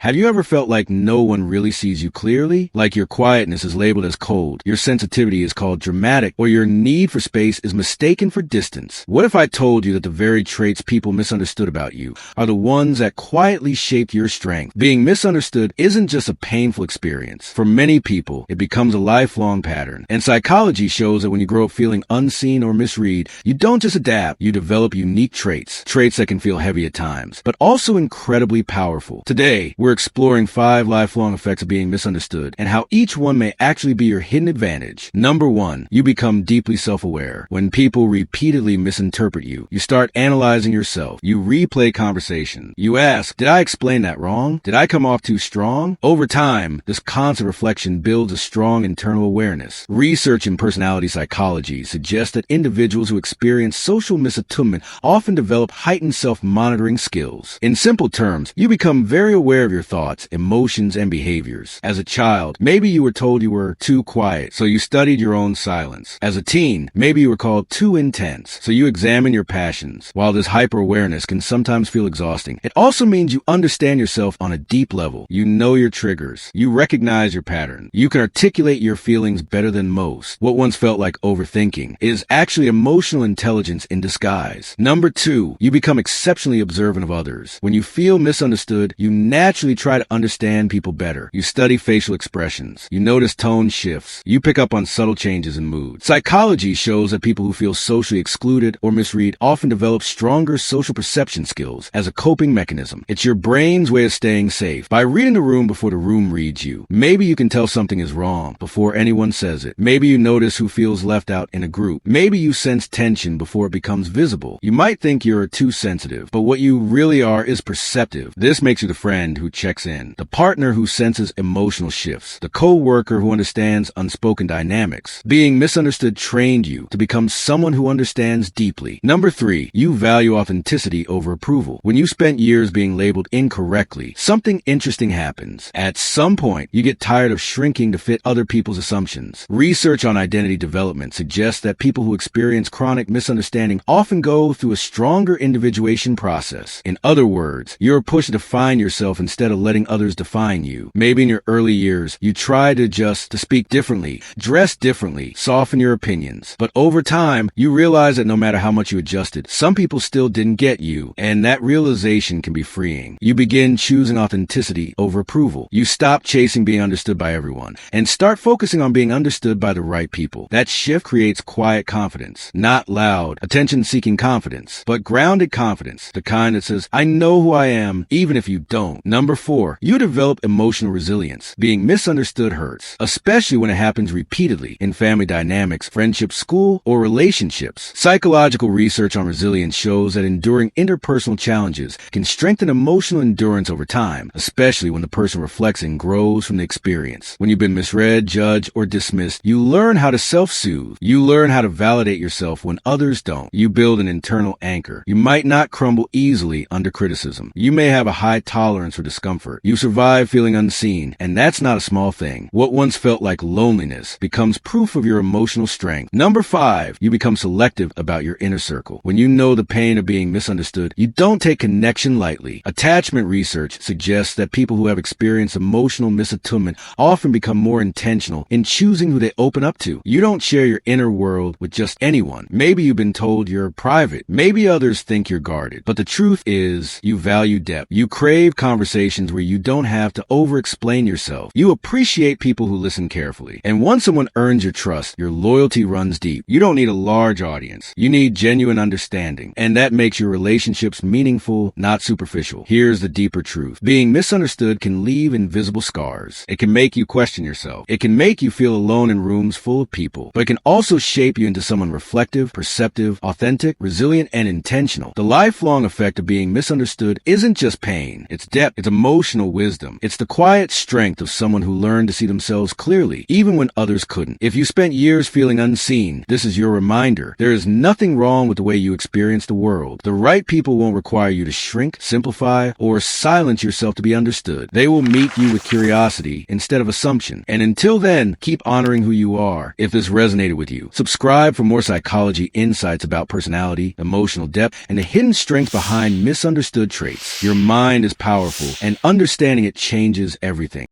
Have you ever felt like no one really sees you clearly? Like your quietness is labeled as cold, your sensitivity is called dramatic, or your need for space is mistaken for distance? What if I told you that the very traits people misunderstood about you are the ones that quietly shaped your strength? Being misunderstood isn't just a painful experience. For many people, it becomes a lifelong pattern. And psychology shows that when you grow up feeling unseen or misread, you don't just adapt, you develop unique traits that can feel heavy at times, but also incredibly powerful. Today, we're exploring 5 lifelong effects of being misunderstood and how each one may actually be your hidden advantage. Number 1, you become deeply self-aware. When people repeatedly misinterpret you, you start analyzing yourself. You replay conversation. You ask, did I explain that wrong? Did I come off too strong? Over time, this constant reflection builds a strong internal awareness. Research in personality psychology suggests that individuals who experience social misattunement often develop heightened self-monitoring skills. In simple terms, you become very aware of your thoughts, emotions, and behaviors. As a child, maybe you were told you were too quiet, so you studied your own silence. As a teen, maybe you were called too intense, so you examine your passions. While this hyper-awareness can sometimes feel exhausting, it also means you understand yourself on a deep level. You know your triggers. You recognize your pattern. You can articulate your feelings better than most. What once felt like overthinking is actually emotional intelligence in disguise. Number 2, you become exceptionally observant of others. When you feel misunderstood, you naturally try to understand people better. You study facial expressions. You notice tone shifts. You pick up on subtle changes in mood. Psychology shows that people who feel socially excluded or misread often develop stronger social perception skills as a coping mechanism. It's your brain's way of staying safe. By reading the room before the room reads you, maybe you can tell something is wrong before anyone says it. Maybe you notice who feels left out in a group. Maybe you sense tension before it becomes visible. You might think you're too sensitive, but what you really are is perceptive. This makes you the friend who checks in, the partner who senses emotional shifts, the co-worker who understands unspoken dynamics. Being misunderstood trained you to become someone who understands deeply. Number 3, you value authenticity over approval. When you spent years being labeled incorrectly, something interesting happens. At some point, you get tired of shrinking to fit other people's assumptions. Research on identity development suggests that people who experience chronic misunderstanding often go through a stronger individuation process. In other words, you're pushed to define yourself instead of letting others define you. Maybe in your early years, you try to adjust, to speak differently, dress differently, soften your opinions. But over time, you realize that no matter how much you adjusted, some people still didn't get you, and that realization can be freeing. You begin choosing authenticity over approval. You stop chasing being understood by everyone and start focusing on being understood by the right people. That shift creates quiet confidence, not loud, attention-seeking confidence, but grounded confidence, the kind that says, I know who I am, even if you don't. Number 4, you develop emotional resilience. Being misunderstood hurts, especially when it happens repeatedly in family dynamics, friendships, school, or relationships. Psychological research on resilience shows that enduring interpersonal challenges can strengthen emotional endurance over time, especially when the person reflects and grows from the experience. When you've been misread, judged, or dismissed, you learn how to self-soothe. You learn how to validate yourself when others don't. You build an internal anchor. You might not crumble easily under criticism. You may have a high tolerance for discomfort. You survive feeling unseen, and that's not a small thing. What once felt like loneliness becomes proof of your emotional strength. Number 5, you become selective about your inner circle. When you know the pain of being misunderstood, you don't take connection lightly. Attachment research suggests that people who have experienced emotional misattunement often become more intentional in choosing who they open up to. You don't share your inner world with just anyone. Maybe you've been told you're private. Maybe others think you're guarded. But the truth is, you value depth. You crave conversations where you don't have to over-explain yourself. You appreciate people who listen carefully. And once someone earns your trust, your loyalty runs deep. You don't need a large audience. You need genuine understanding. And that makes your relationships meaningful, not superficial. Here's the deeper truth. Being misunderstood can leave invisible scars. It can make you question yourself. It can make you feel alone in rooms full of people. But it can also shape you into someone reflective, perceptive, authentic, resilient, and intentional. The lifelong effect of being misunderstood isn't just pain. It's depth. It's emotional wisdom. It's the quiet strength of someone who learned to see themselves clearly, even when others couldn't. If you spent years feeling unseen, this is your reminder. There is nothing wrong with the way you experience the world. The right people won't require you to shrink, simplify, or silence yourself to be understood. They will meet you with curiosity instead of assumption. And until then, keep honoring who you are. If this resonated with you, subscribe for more psychology insights about personality, emotional depth, and the hidden strength behind misunderstood traits. Your mind is powerful, and and understanding it changes everything.